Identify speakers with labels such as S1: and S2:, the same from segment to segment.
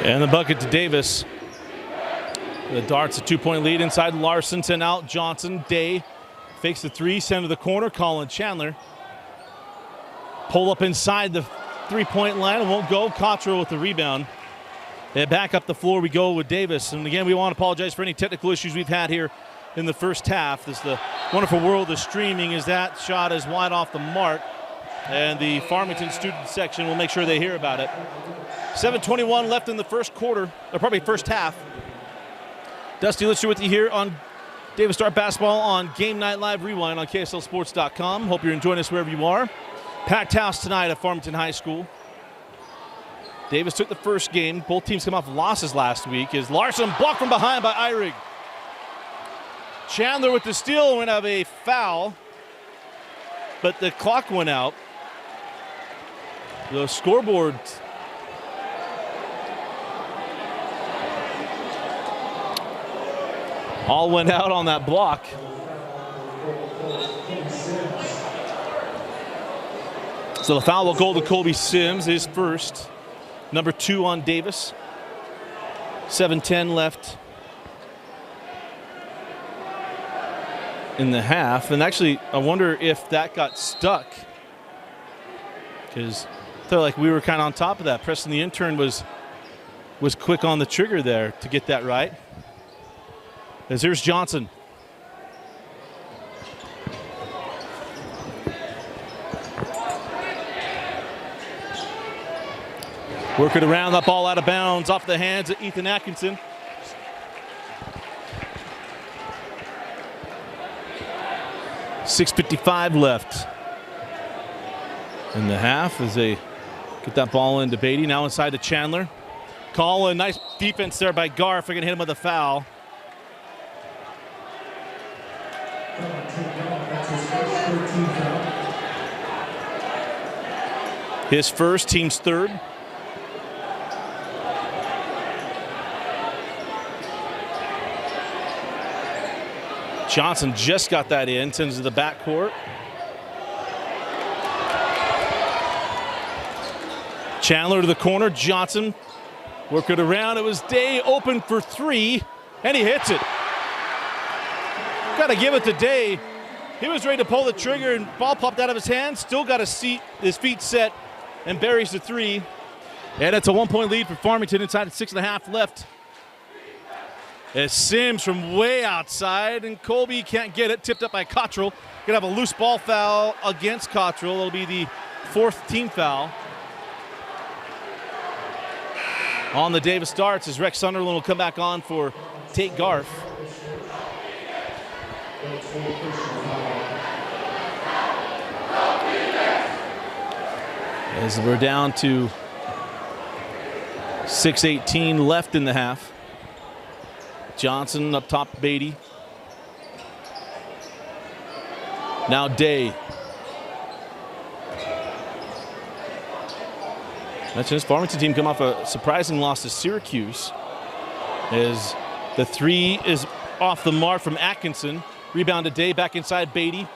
S1: And the bucket to Davis. The Darts a 2-point lead inside. Larson sent out. Johnson. Day fakes the three. Center to the corner. Colin Chandler. Pull up inside the three-point line. It won't go. Cottrell with the rebound. And back up the floor we go with Davis. And again, we want to apologize for any technical issues we've had here in the first half. This is the wonderful world of streaming, as that shot is wide off the mark. And the Farmington student section will make sure they hear about it. 7:21 left in the first quarter, or probably first half. Dusty Litcher with you here on Davis Dart Basketball on Game Night Live Rewind on KSLSports.com. Hope you're enjoying us wherever you are. Packed house tonight at Farmington High School. Davis took the first game. Both teams come off losses last week. As Larson blocked from behind by Eyrig. Chandler with the steal, went have a foul, but the clock went out. The scoreboard all went out on that block. So the foul will go to Colby Sims, his first. Number 2 on Davis. 7:10 left in the half. And actually, I wonder if that got stuck, because I felt like we were kind of on top of that. Preston, the intern, was quick on the trigger there to get that right. As here's Johnson. Work it around, that ball out of bounds, off the hands of Ethan Atkinson. .6:55 left in the half as they get that ball into Beatty. Now inside to Chandler. Colin, nice defense there by Garf. They're going to hit him with a foul. His first, team's third. Johnson just got that in, sends it to the backcourt. Chandler to the corner, Johnson work it around. It was Day open for three, and he hits it. Got to give it to Day. He was ready to pull the trigger, and ball popped out of his hand. Still got his feet set, and buries the three. And it's a 1-point lead for Farmington inside at 6.5 left. As Sims from way outside, and Colby can't get it. Tipped up by Cottrell. Gonna have a loose ball foul against Cottrell. It'll be the 4th team foul on the Davis Darts, as Rex Sunderland will come back on for Tate Garf. As we're down to 6:18 left in the half. Johnson up top, Beatty. Now Day. Mentioned this Farmington team come off a surprising loss to Syracuse. As the three is off the mark from Atkinson. Rebound to Day, back inside Beatty.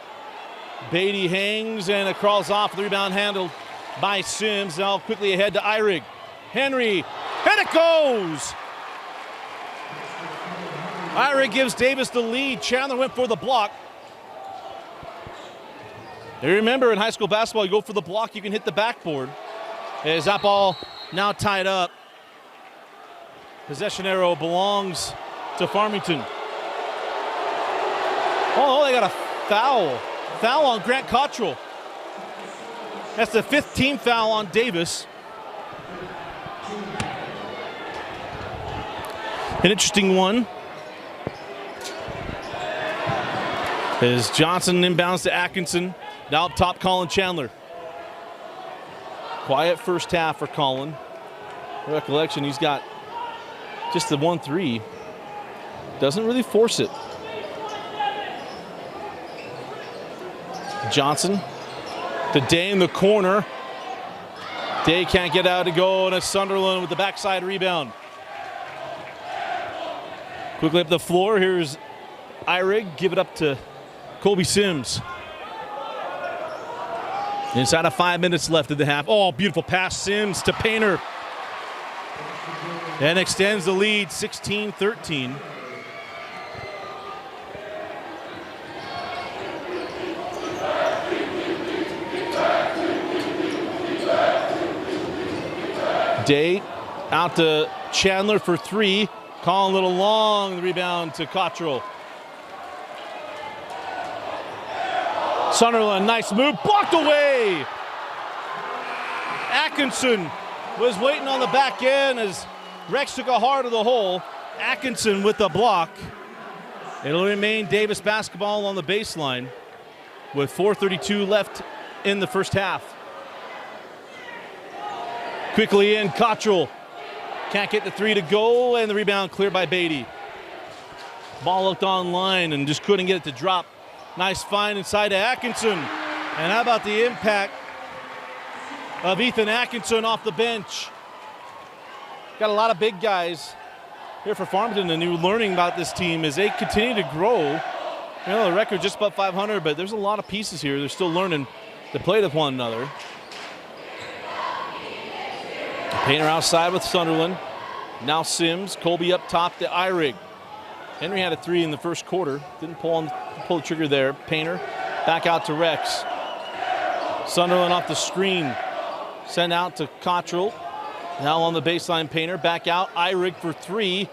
S1: Beatty hangs and it crawls off. The rebound handled by Sims. Now quickly ahead to Eyrig. Henry, and it goes! Eyrig gives Davis the lead. Chandler went for the block. You remember in high school basketball, you go for the block, you can hit the backboard. As that ball now tied up. Possession arrow belongs to Farmington. Oh, they got a foul. Foul on Grant Cottrell. That's the 5th team foul on Davis. An interesting one. As Johnson inbounds to Atkinson. Now up top, Colin Chandler. Quiet first half for Colin. Recollection, he's got just the 1-3. Doesn't really force it. Johnson to Day in the corner. Day can't get out to go, and it's Sunderland with the backside rebound. Quickly up the floor, here's Eyrig. Give it up to Colby Sims. Inside of 5 minutes left in the half. Oh, beautiful pass, Sims to Painter. And extends the lead 16-13. Day out to Chandler for three. Calling a little long. The rebound to Cottrell. Sunderland, nice move. Blocked away. Atkinson was waiting on the back end as Rex took a hard of the hole. Atkinson with the block. It'll remain Davis basketball on the baseline with 4:32 left in the first half. Quickly in, Cottrell. Can't get the three to go, and the rebound cleared by Beatty. Ball looked online and just couldn't get it to drop. Nice find inside to Atkinson. And how about the impact of Ethan Atkinson off the bench? Got a lot of big guys here for Farmington, and new learning about this team as they continue to grow. You know, the record just about 500, but there's a lot of pieces here. They're still learning to play with one another. Painter outside with Sunderland. Now Sims. Colby up top to Eyrig. Henry had a three in the first quarter. Didn't pull the trigger there. Painter back out to Rex. Sunderland off the screen. Sent out to Cottrell. Now on the baseline, Painter back out. Eyrig for three.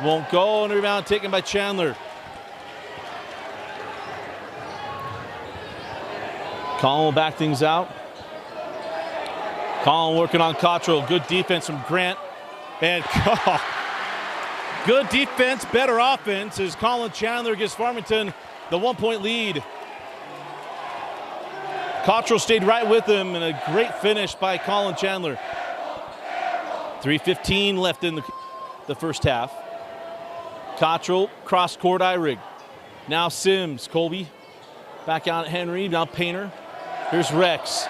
S1: Won't go, and the rebound taken by Chandler. Collin will back things out. Collin working on Cottrell. Good defense from Grant. And good defense, better offense as Colin Chandler gives Farmington the 1-point lead. Cottrell stayed right with him, and a great finish by Colin Chandler. 3:15 left in the first half. Cottrell, cross court, Eyrig. Now Sims, Colby. Back out Henry, now Painter. Here's Rex.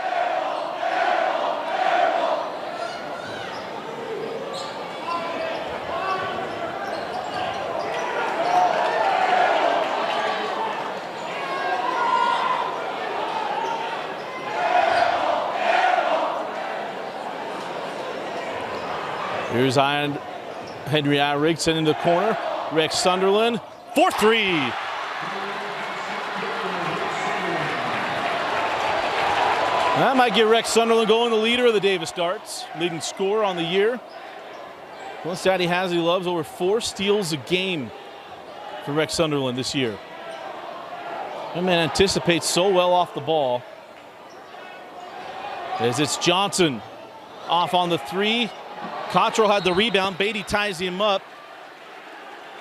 S1: Here's Henry Eyrig sending to the corner. Rex Sunderland, 4-3. That might get Rex Sunderland going, the leader of the Davis Darts, leading scorer on the year. One stat he has, he loves over 4 steals a game for Rex Sunderland this year. That man anticipates so well off the ball. As it's Johnson off on the three. Cottrell had the rebound. Beatty ties him up.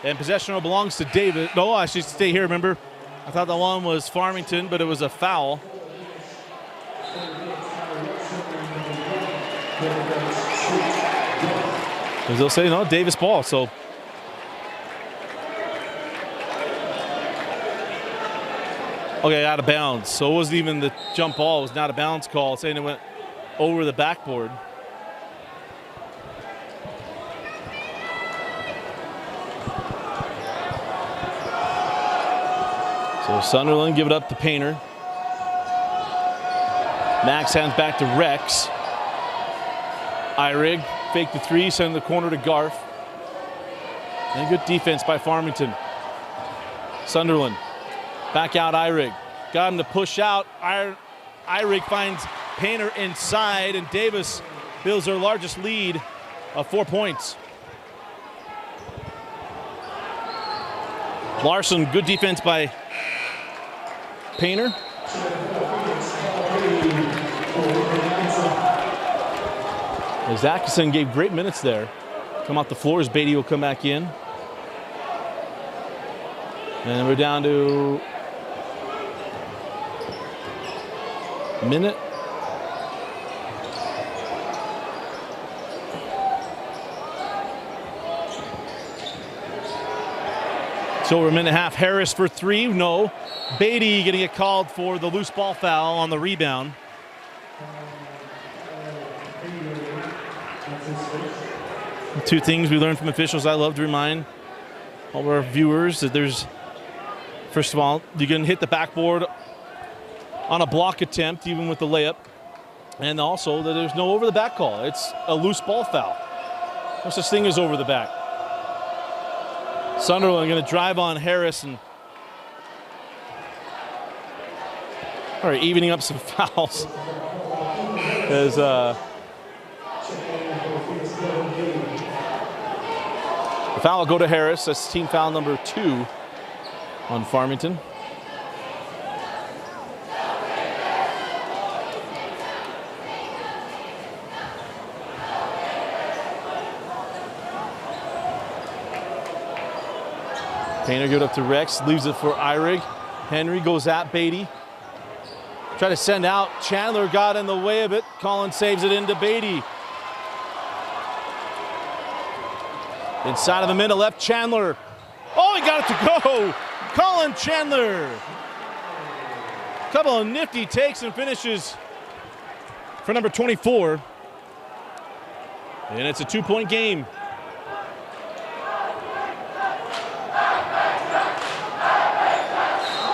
S1: And possession belongs to David. No, I should stay here, remember. I thought the one was Farmington, but it was a foul. As they'll say, no, Davis ball, so. Okay, out of bounds. So it wasn't even the jump ball. It was not a bounds call, saying it went over the backboard. So Sunderland give it up to Painter. Max hands back to Rex. Eyrig fake the three, send the corner to Garf. And good defense by Farmington. Sunderland back out Eyrig. Got him to push out. Eyrig finds Painter inside, and Davis builds their largest lead of 4 points. Larson, good defense by Painter. As Atkinson gave great minutes there. Come off the floor as Beatty will come back in. And we're down to a minute. So we're a minute and a half. Harris for three, no. Beatty getting it called for the loose ball foul on the rebound. Two things we learned from officials I love to remind all of our viewers that there's, first of all, you can hit the backboard on a block attempt, even with the layup. And also that there's no over the back call. It's a loose ball foul. No such thing as over the back. Sunderland going to drive on Harris and evening up some fouls. As the foul will go to Harris. That's team foul number 2 on Farmington. Painter gives it up to Rex, leaves it for Eyrig. Henry goes at Beatty. Try to send out. Chandler got in the way of it. Collins saves it into Beatty. Inside of the minute left, Chandler. Oh, he got it to go. Colin Chandler. Couple of nifty takes and finishes for number 24. And it's a 2-point game.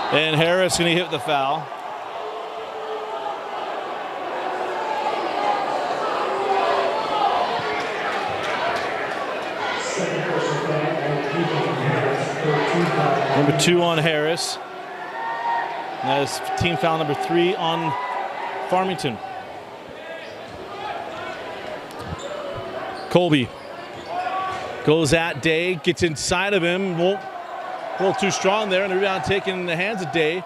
S1: And Harris going to hit the foul. Number 2 on Harris. And that is team foul number 3 on Farmington. Colby goes at Day, gets inside of him, won't. A little too strong there, and the rebound taken in the hands of Day.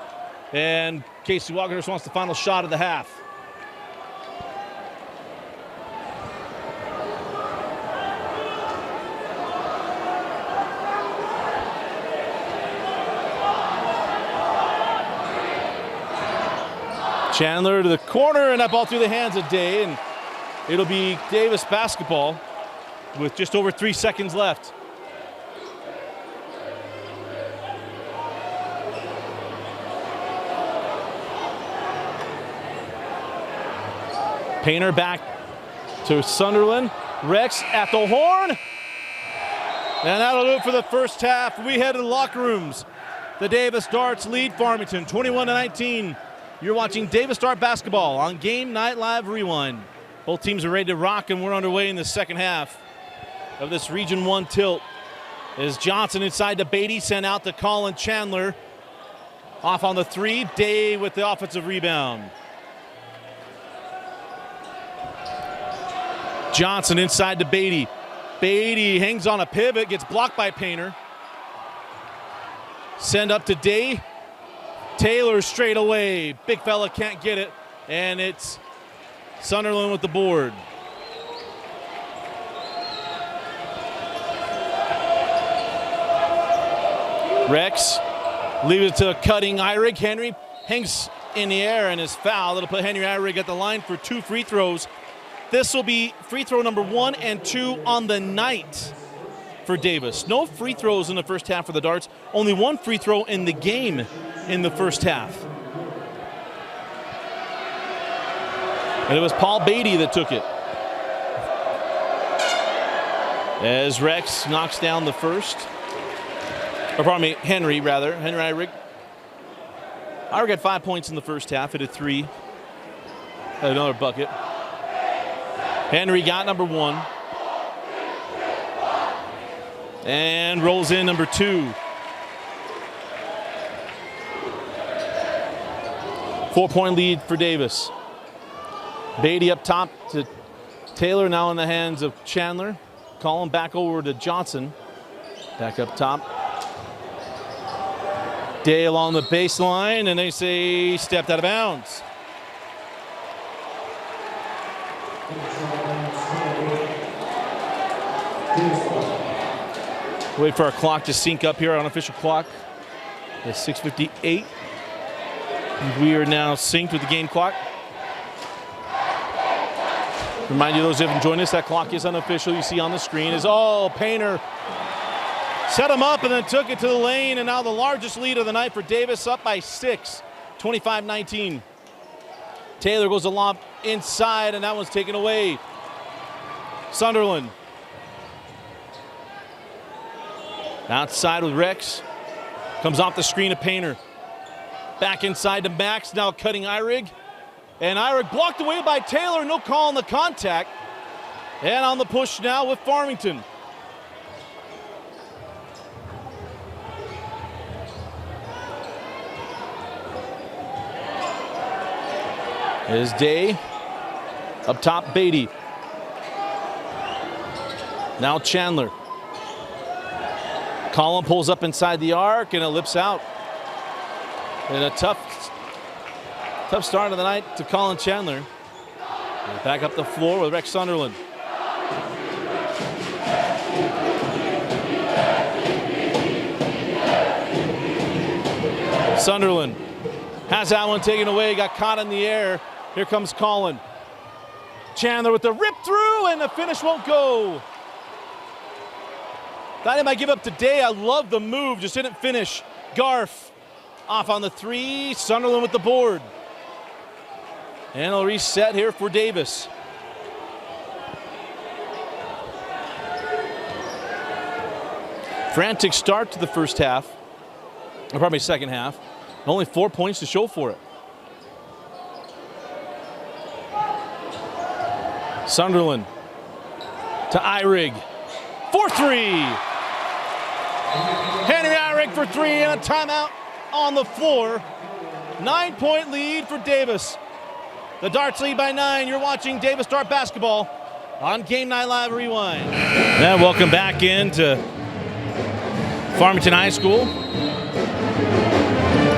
S1: And Casey Walker wants the final shot of the half. Chandler to the corner, and that ball through the hands of Day, and it'll be Davis basketball with just over 3 seconds left. Painter back to Sunderland. Rex at the horn. And that'll do it for the first half. We head to the locker rooms. The Davis Darts lead Farmington 21-19. You're watching Davis Dart basketball on Game Night Live Rewind. Both teams are ready to rock, and we're underway in the second half of this Region 1 tilt. As Johnson inside to Beatty, sent out to Colin Chandler. Off on the 3, Day with the offensive rebound. Johnson inside to Beatty. Beatty hangs on a pivot, gets blocked by Painter. Send up to Day. Taylor straight away. Big fella can't get it, and it's Sunderland with the board. Rex leaves it to cutting Eyrig. Henry hangs in the air and is fouled. It'll put Henry Eyrig at the line for 2 free throws. This will be free throw number 1 and 2 on the night for Davis. No free throws in the first half for the Darts. Only 1 free throw in the game in the first half. And it was Paul Beatty that took it. As Rex knocks down the first. Or pardon me, Henry rather. Henry Eyrig. Eyrig had 5 points in the first half, hit a 3. Had another bucket. Henry got number 1. And rolls in number 2. 4-point lead for Davis. Beatty up top to Taylor, now in the hands of Chandler. Calling back over to Johnson. Back up top. Day along the baseline, and they say stepped out of bounds. Wait for our clock to sync up here, our unofficial clock. It's 6:58. We are now synced with the game clock. Remind you, those who haven't joined us, that clock is unofficial. You see on the screen is, Painter set him up and then took it to the lane, and now the largest lead of the night for Davis, up by 6, 25-19. Taylor goes a lob inside, and that one's taken away. Sunderland. Outside with Rex. Comes off the screen of Painter. Back inside to Max, now cutting Eyrig. And Eyrig blocked away by Taylor, no call on the contact. And on the push now with Farmington. Is Day. Up top, Beatty. Now Chandler. Collin pulls up inside the arc and it lips out. And a tough start of the night to Colin Chandler. And back up the floor with Rex Sunderland. Sunderland has that one taken away, got caught in the air. Here comes Colin. Chandler with the rip through, and the finish won't go. Thought he might give up today. I love the move, just didn't finish. Garf off on the three, Sunderland with the board. And it'll reset here for Davis. Frantic start to the first half, or probably second half. Only 4 points to show for it. Sunderland to Eyrig for three. Henry Eyrig for three and a timeout on the floor. 9-point lead for Davis. The Darts lead by 9. You're watching Davis Dart basketball on Game Night Live Rewind. And welcome back into Farmington High School.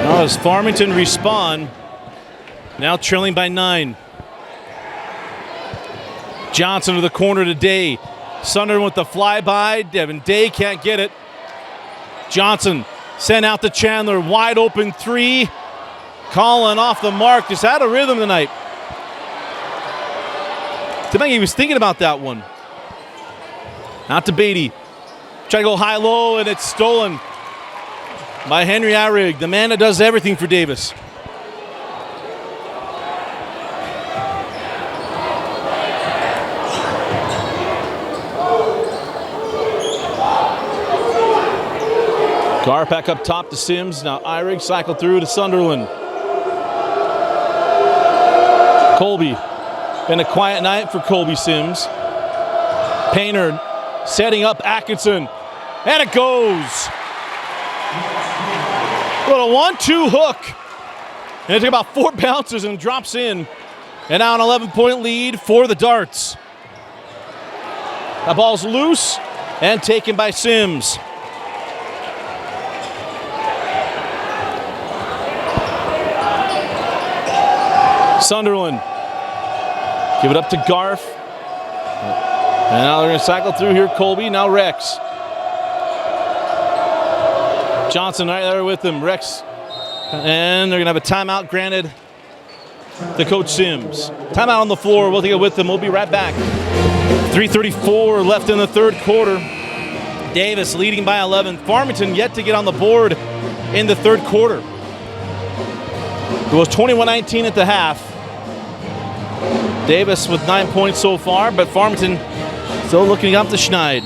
S1: Now as Farmington respond, now trailing by 9. Johnson to the corner to Day. Sunderland with the flyby. Devin Day can't get it. Johnson sent out to Chandler. Wide open three. Colin off the mark. Just out of rhythm tonight. I think he was thinking about that one. Out to Beatty. Try to go high-low, and it's stolen by Henry Eyrig, the man that does everything for Davis. Gar back up top to Sims. Now Eyrig cycled through to Sunderland. Colby. Been a quiet night for Colby Sims. Painter setting up Atkinson. And it goes. Little 1-2 hook. And it took about 4 bounces and drops in. And now an 11-point lead for the Darts. That ball's loose and taken by Sims. Sunderland. Give it up to Garf. And now they're going to cycle through here. Colby, now Rex. Johnson right there with him. Rex. And they're going to have a timeout granted to Coach Sims. Timeout on the floor. We'll take it with them. We'll be right back. 3:34 left in the third quarter. Davis leading by 11. Farmington yet to get on the board in the third quarter. It was 21-19 at the half. Davis with 9 points so far, but Farmington still looking up the Schneid.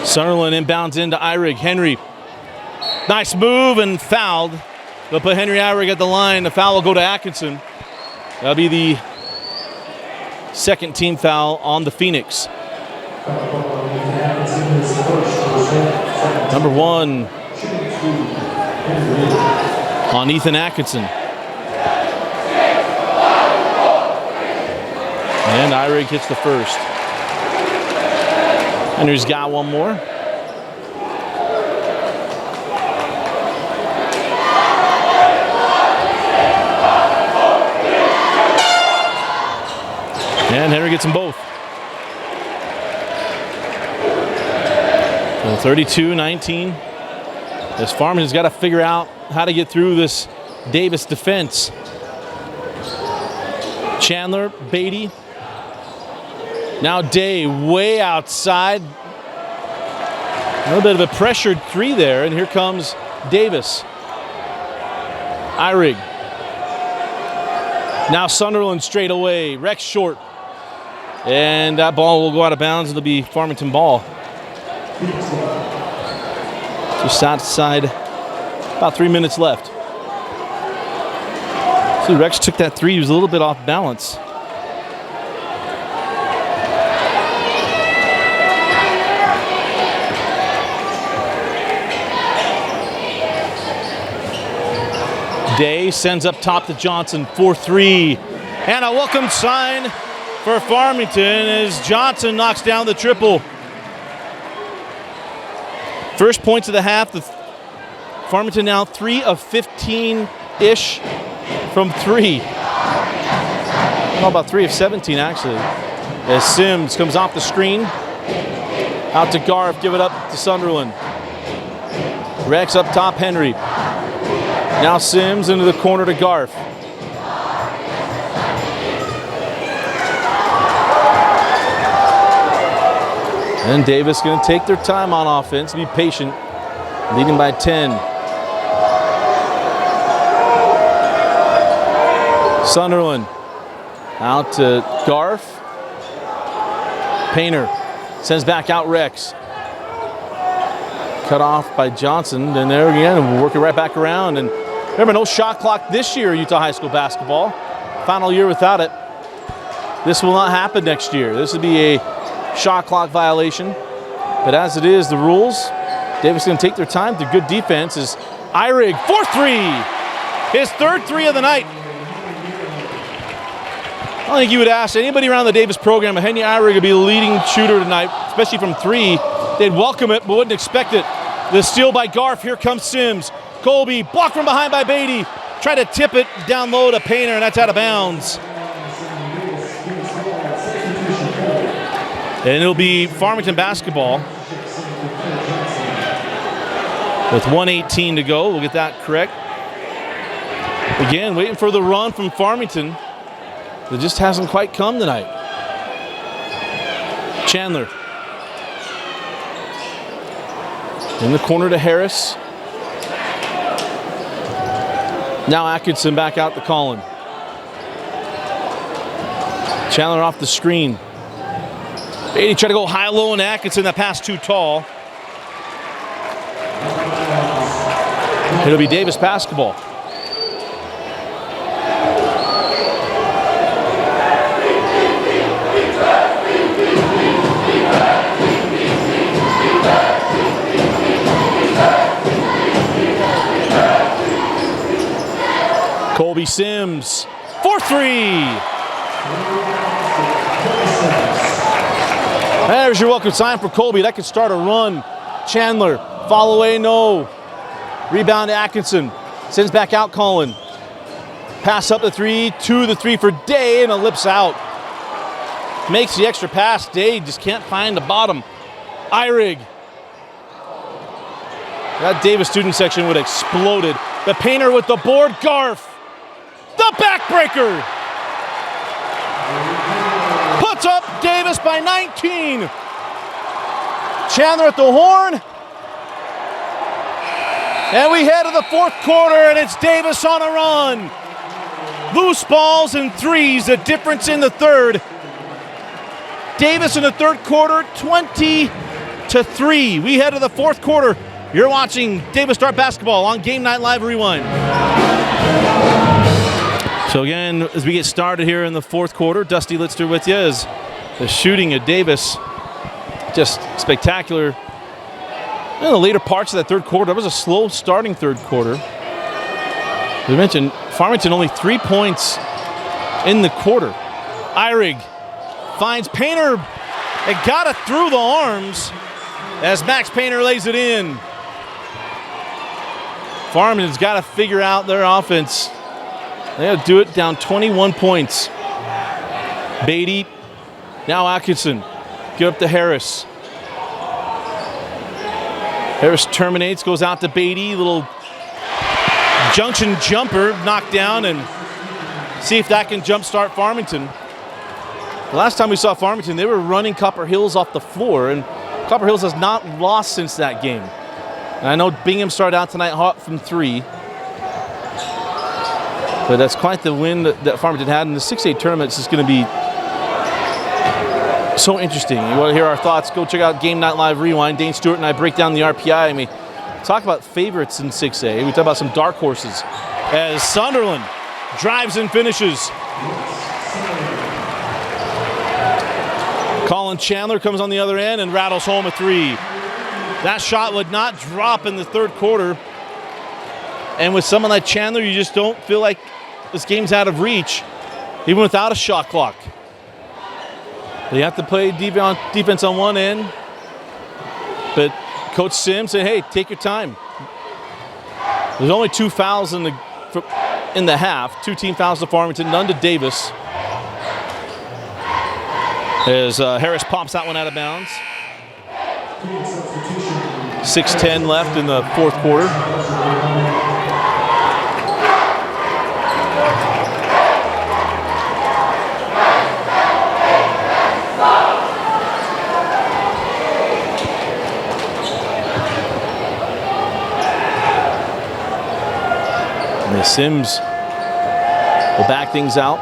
S1: Sunderland inbounds into Eyrig. Henry. Nice move and fouled. They'll put Henry Eyrig at the line. The foul will go to Atkinson. That'll be the second team foul on the Phoenix. Number 1 on Ethan Atkinson. And Eyrig hits the first. Henry's got one more. And Henry gets them both. So 32-19. This Farmington's got to figure out how to get through this Davis defense. Chandler, Beatty. Now Day way outside. A little bit of a pressured three there, and here comes Davis. Eyrig. Now Sunderland straight away. Rex short. And that ball will go out of bounds. It'll be Farmington ball. Just outside. About 3 minutes left. See, Rex took that three. He was a little bit off balance. Day sends up top to Johnson for three. And a welcome sign for Farmington as Johnson knocks down the triple. First points of the half. Farmington now 3 of 15-ish from three. How about 3 of 17 actually? As Sims comes off the screen. Out to Garf, give it up to Sunderland. Rex up top, Henry. Now Sims into the corner to Garf. And Davis going to take their time on offense, be patient, leading by 10. Sunderland out to Garf. Painter sends back out Rex. Cut off by Johnson, and there again, we'll work it right back around. And remember, no shot clock this year, Utah High School basketball. Final year without it. This will not happen next year. This would be a shot clock violation. But as it is, the rules, Davis going to take their time through good defense as Eyrig, 4-3. His third three of the night. I don't think you would ask anybody around the Davis program if Henry Eyrig would be the leading shooter tonight, especially from three. They'd welcome it, but wouldn't expect it. The steal by Garf. Here comes Sims. Colby blocked from behind by Beatty. Try to tip it down low to Painter, and that's out of bounds. And it'll be Farmington basketball with 1:18 to go. We'll get that correct. Again, waiting for the run from Farmington. It just hasn't quite come tonight. Chandler. In the corner to Harris. Now Atkinson back out to Collin. Chandler off the screen. Beatty tried to go high-low, and Atkinson, that pass too tall. It'll be Davis basketball. Colby Sims, 4-3. There's your welcome sign for Colby. That could start a run. Chandler, fall away, no. Rebound to Atkinson. Sends back out Collin. Pass up the three, to the three for Day, and ellipse out. Makes the extra pass. Day just can't find the bottom. Eyrig. That Davis student section would have exploded. The Painter with the board. Garf. The backbreaker. Puts up Davis by 19. Chandler at the horn. And we head to the fourth quarter, and it's Davis on a run. Loose balls and threes, the difference in the third. Davis in the third quarter, 20-3. We head to the fourth quarter. You're watching Davis Start Basketball on Game Night Live Rewind. So again, as we get started here in the fourth quarter, Dusty Litzter with you as the shooting at Davis just spectacular. In the later parts of that third quarter, it was a slow starting third quarter. As we mentioned, Farmington only 3 points in the quarter. Eyrig finds Painter and got it through the arms as Max Painter lays it in. Farmington's got to figure out their offense. They got to do it down 21 points. Beatty, now Atkinson. Give up to Harris. Harris terminates, goes out to Beatty. Little junction jumper knocked down, and see if that can jumpstart Farmington. The last time we saw Farmington, they were running Copper Hills off the floor, and Copper Hills has not lost since that game. And I know Bingham started out tonight hot from three. But that's quite the win that Farmington had in the 6A tournament. It's just going to be so interesting. You want to hear our thoughts, go check out Game Night Live Rewind. Dane Stewart and I break down the RPI. I mean, talk about favorites in 6A. We talk about some dark horses. As Sunderland drives and finishes. Colin Chandler comes on the other end and rattles home a three. That shot would not drop in the third quarter. And with someone like Chandler, you just don't feel like this game's out of reach, even without a shot clock. They have to play defense on one end, but Coach Sims said, hey, take your time. There's only 2 fouls in the half, 2 team fouls to Farmington, none to Davis. As Harris pops that one out of bounds. 6:10 left in the fourth quarter. And the Sims will back things out.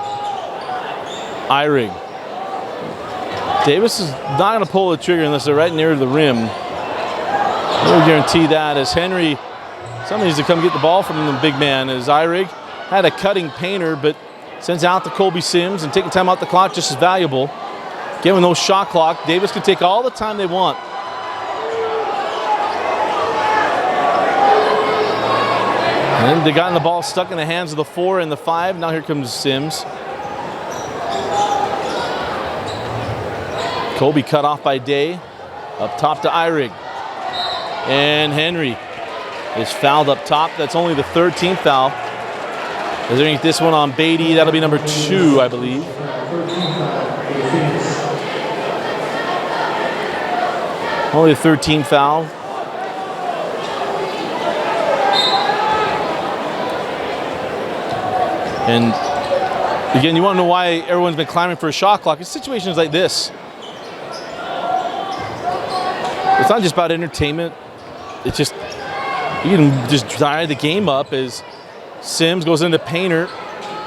S1: Eyring. Davis is not going to pull the trigger unless they're right near the rim. We'll guarantee that as Henry, somebody needs to come get the ball from the big man. As Eyring had a cutting Painter, but sends out to Colby Sims, and taking time out the clock just as valuable. Given no shot clock, Davis can take all the time they want. And then they gotten the ball stuck in the hands of the 4 and the 5. Now here comes Sims. Colby cut off by Day. Up top to Eyring. And Henry is fouled up top. That's only the 13th foul. As they get this one on Beatty, that'll be number 2, I believe. Only the 13th foul. And again, you want to know why everyone's been clamoring for a shot clock. It's situations like this. It's not just about entertainment. It's just, you can just tie the game up as Sims goes into Painter,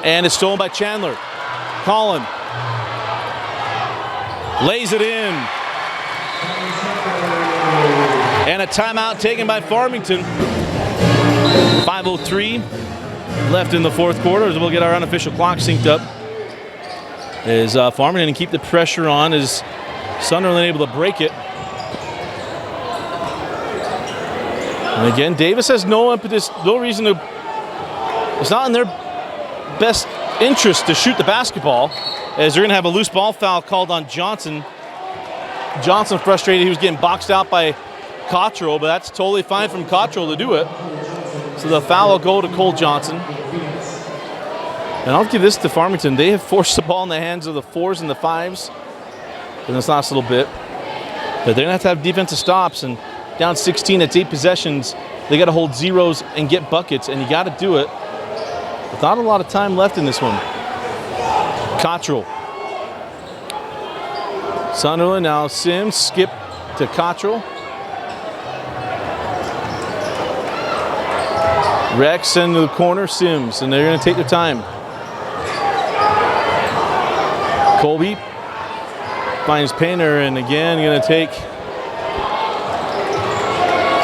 S1: and it's stolen by Chandler. Colin lays it in. And a timeout taken by Farmington. 5:03 left in the fourth quarter as we'll get our unofficial clock synced up. As Farmington can keep the pressure on as Sunderland able to break it. And again, Davis has no impetus, no reason to, it's not in their best interest to shoot the basketball, as they're going to have a loose ball foul called on Johnson. Johnson frustrated, he was getting boxed out by Cottrell, but that's totally fine from Cottrell to do it. So the foul will go to Cole Johnson. And I'll give this to Farmington. They have forced the ball in the hands of the 4s and the 5s in this last little bit. But they're going to have defensive stops, and down 16, it's 8 possessions. They got to hold zeros and get buckets, and you got to do it with not a lot of time left in this one. Cottrell. Sunderland now. Sims skip to Cottrell. Rex into the corner. Sims, and they're going to take their time. Colby finds Painter, and again going to take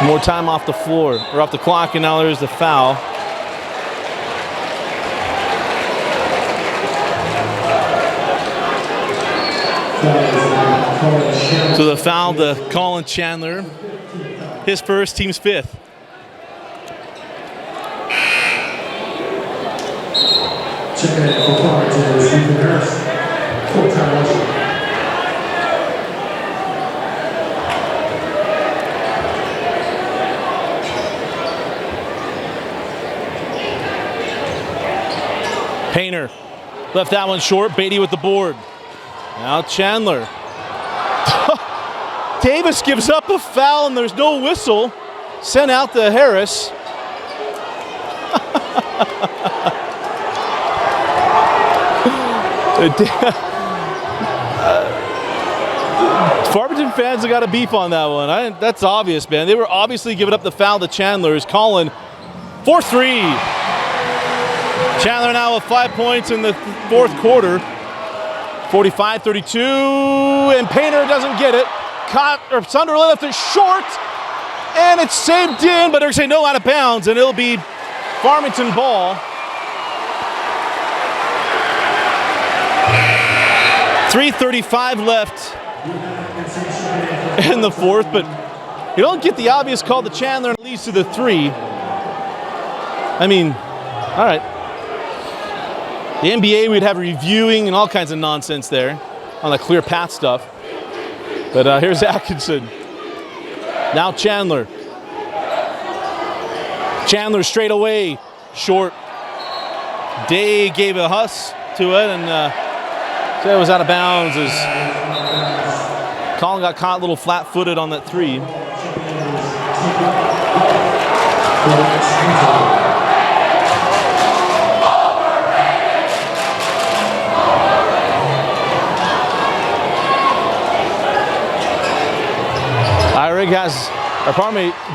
S1: more time off the floor, or off the clock, and now there's the foul. So the foul to Colin Chandler, his first, team's 5th.
S2: Checking in for Farmington is Ethan Harris. Full-time rusher.
S1: Painter left that one short. Beatty with the board. Now Chandler. Davis gives up a foul and there's no whistle. Sent out to Harris. Farmington fans have got a beef on that one. That's obvious, man. They were obviously giving up the foul to Chandler. Is Colin 4-3. Chandler now with 5 points in the fourth quarter. 45-32, and Painter doesn't get it. Sunderland left it short, and it's saved in, but they're saying no, out of bounds, and it'll be Farmington ball. 3:35 left in the fourth, but you don't get the obvious call to Chandler and it leads to the 3. I mean, all right. The NBA, we'd have reviewing and all kinds of nonsense there on the clear path stuff. But here's Atkinson. Now Chandler. Chandler straight away, short. Day gave a huss to it and so it was out of bounds as Colin got caught a little flat-footed on that 3.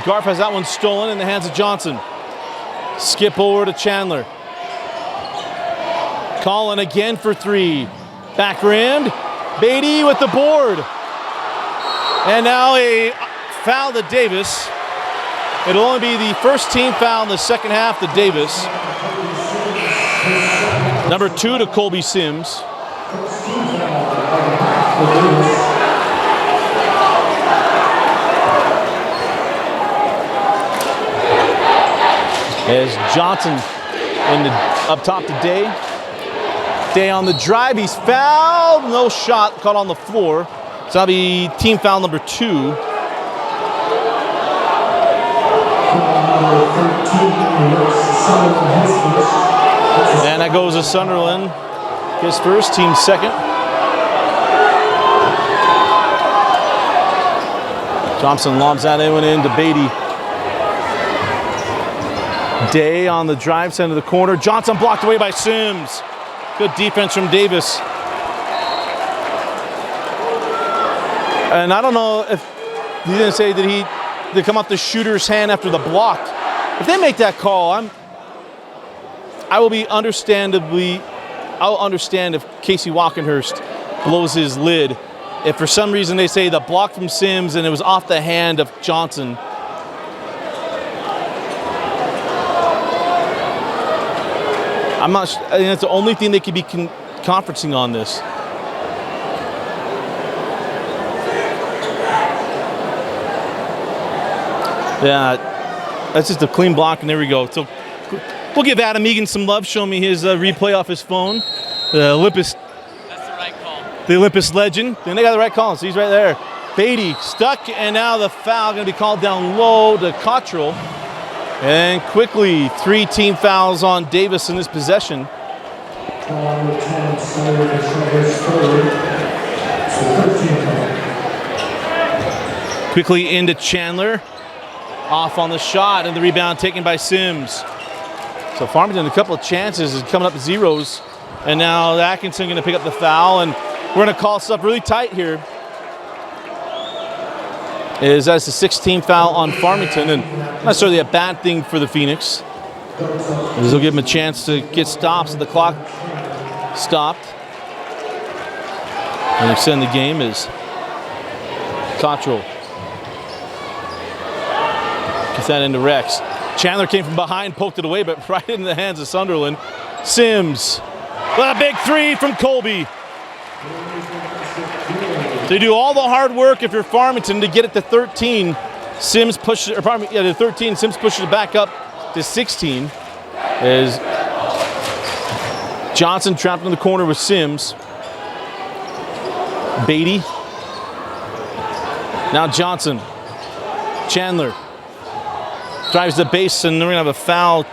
S1: Garf has that one stolen in the hands of Johnson. Skip over to Chandler. Colin again for 3. Back rimmed. Beatty with the board. And now a foul to Davis. It'll only be the first team foul in the second half to Davis. Number 2 to Colby Sims. As Johnson up top to Day. Day on the drive, he's fouled. No shot, caught on the floor. So that'll be team foul number 2. And that goes to Sunderland. His first, team second. Thompson lobs that one in to Beatty. Day on the drive, center of the corner. Johnson blocked away by Sims. Good defense from Davis. And I don't know if he didn't say that he come off the shooter's hand after the block. If they make that call, I'll understand if Casey Walkenhurst blows his lid. If for some reason they say the block from Sims and it was off the hand of Johnson. I'm not. I think that's the only thing they could be conferencing on this. Yeah, that's just a clean block, and there we go. So we'll give Adam Egan some love. Show me his replay off his phone. The Olympus. That's the right call. The Olympus legend. Then they got the right call. So he's right there. Beatty stuck, and now the foul going to be called down low to Cottrell. And quickly, 3 team fouls on Davis in this possession. Quickly into Chandler. Off on the shot, and the rebound taken by Sims. So Farmington, a couple of chances, is coming up zeros. And now Atkinson going to pick up the foul, and we're going to call stuff really tight here. That's the 6th team foul on Farmington, and not necessarily a bad thing for the Phoenix. This will give them a chance to get stops at the clock stopped. And extend the game is Cottrell. Gets that into Rex. Chandler came from behind, poked it away, but right into the hands of Sunderland. Sims. A big 3 from Colby. So you do all the hard work if you're Farmington to get it to 13. Sims pushes, to 13. Sims pushes it back up to 16. As Johnson trapped in the corner with Sims. Beatty. Now Johnson. Chandler. Drives the base, and they're going to have a foul.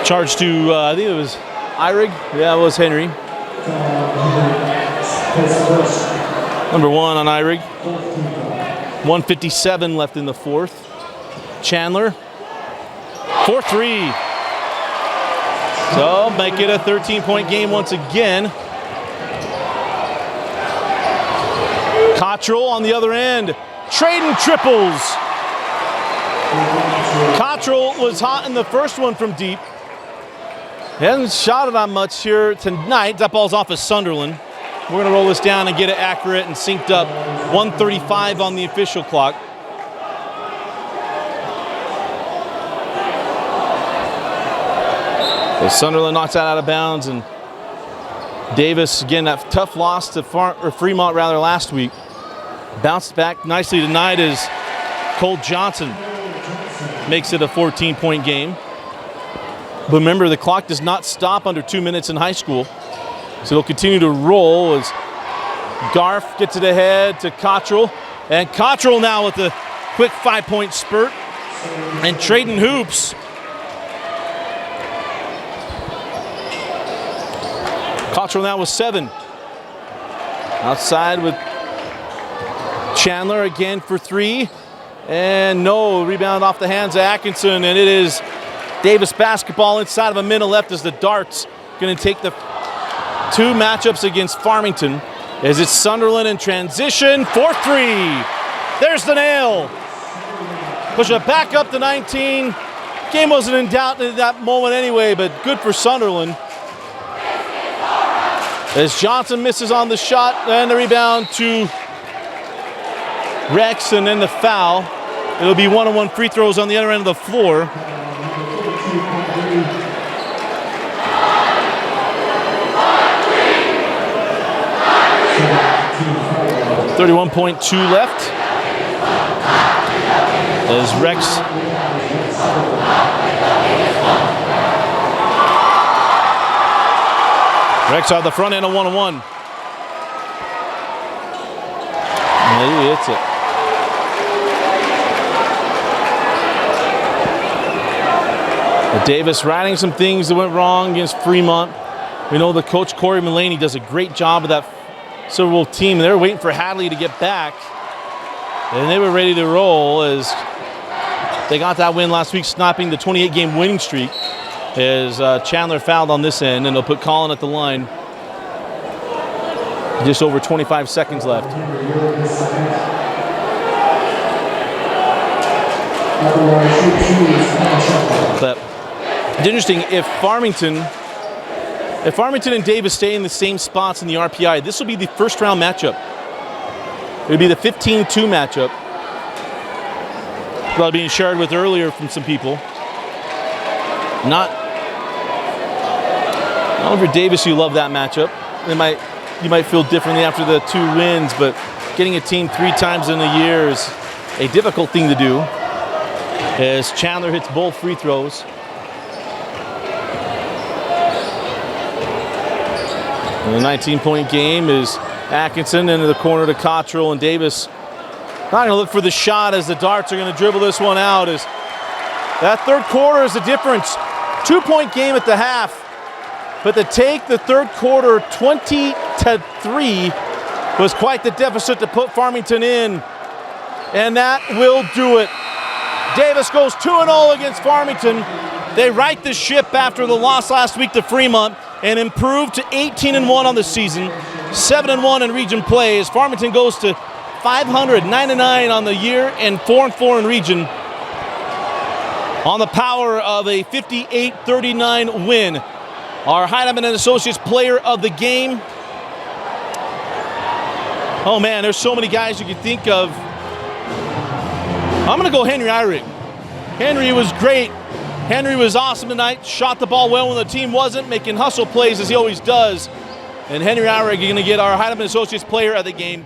S1: Charge to, I think it was Eyrig. Yeah, it was Henry. Number 1 on Eyrig. 1:57 left in the fourth. Chandler. 4-3. So make it a 13-point game once again. Cottrell on the other end. Trading triples. Cottrell was hot in the first one from deep. He hasn't shot it on much here tonight. That ball's off of Sunderland. We're going to roll this down and get it accurate and synced up. 1:35 on the official clock. So Sunderland knocks that out of bounds, and Davis, again, that tough loss to Fremont last week. Bounced back nicely tonight as Cole Johnson makes it a 14-point game. But remember, the clock does not stop under 2 minutes in high school. So they'll continue to roll as Garf gets it ahead to Cottrell. And Cottrell now with a quick 5-point spurt. And trading hoops. Cottrell now with 7. Outside with Chandler again for 3. And no, rebound off the hands of Atkinson. And it is Davis basketball inside of a minute left as the Darts going to take the 2 matchups against Farmington. As it's Sunderland in transition for 3. There's the nail. Push it back up to 19. Game wasn't in doubt at that moment anyway, but good for Sunderland. As Johnson misses on the shot and the rebound to Rex and then the foul. It'll be 1-on-1 free throws on the other end of the floor. 31.2 left. As Rex on the front end of 1-on-1. Maybe it's it. But Davis riding some things that went wrong against Fremont. We know the coach Corey Mulaney does a great job of that Silver Wolf team. They were waiting for Hadley to get back, and they were ready to roll as they got that win last week, snapping the 28-game winning streak. As Chandler fouled on this end, and they'll put Colin at the line. Just over 25 seconds left. But it's interesting, if Farmington and Davis stay in the same spots in the RPI, this will be the first round matchup. It would be the 15-2 matchup. That being shared with earlier from some people. Not over Davis, you love that matchup. You might feel differently after the 2 wins, but getting a team 3 times in a year is a difficult thing to do. As Chandler hits both free throws. And the 19-point game is Atkinson into the corner to Cottrell, and Davis not going to look for the shot as the Darts are going to dribble this one out. As that third quarter is the difference. 2-point game at the half. But to take the third quarter 20-3 was quite the deficit to put Farmington in. And that will do it. Davis goes 2-0 against Farmington. They right the ship after the loss last week to Fremont and improve to 18-1 on the season, 7-1 in region play as Farmington goes to 500, 9-9 on the year and 4-4 in region on the power of a 58-39 win. Our Heinemann and Associates player of the game. Oh man, there's so many guys you could think of. I'm going to go Henry Eyrig. Henry was great. Henry was awesome tonight. Shot the ball well when the team wasn't, making hustle plays as he always does. And Henry Eyrig going to get our Heinemann Associates player of the game.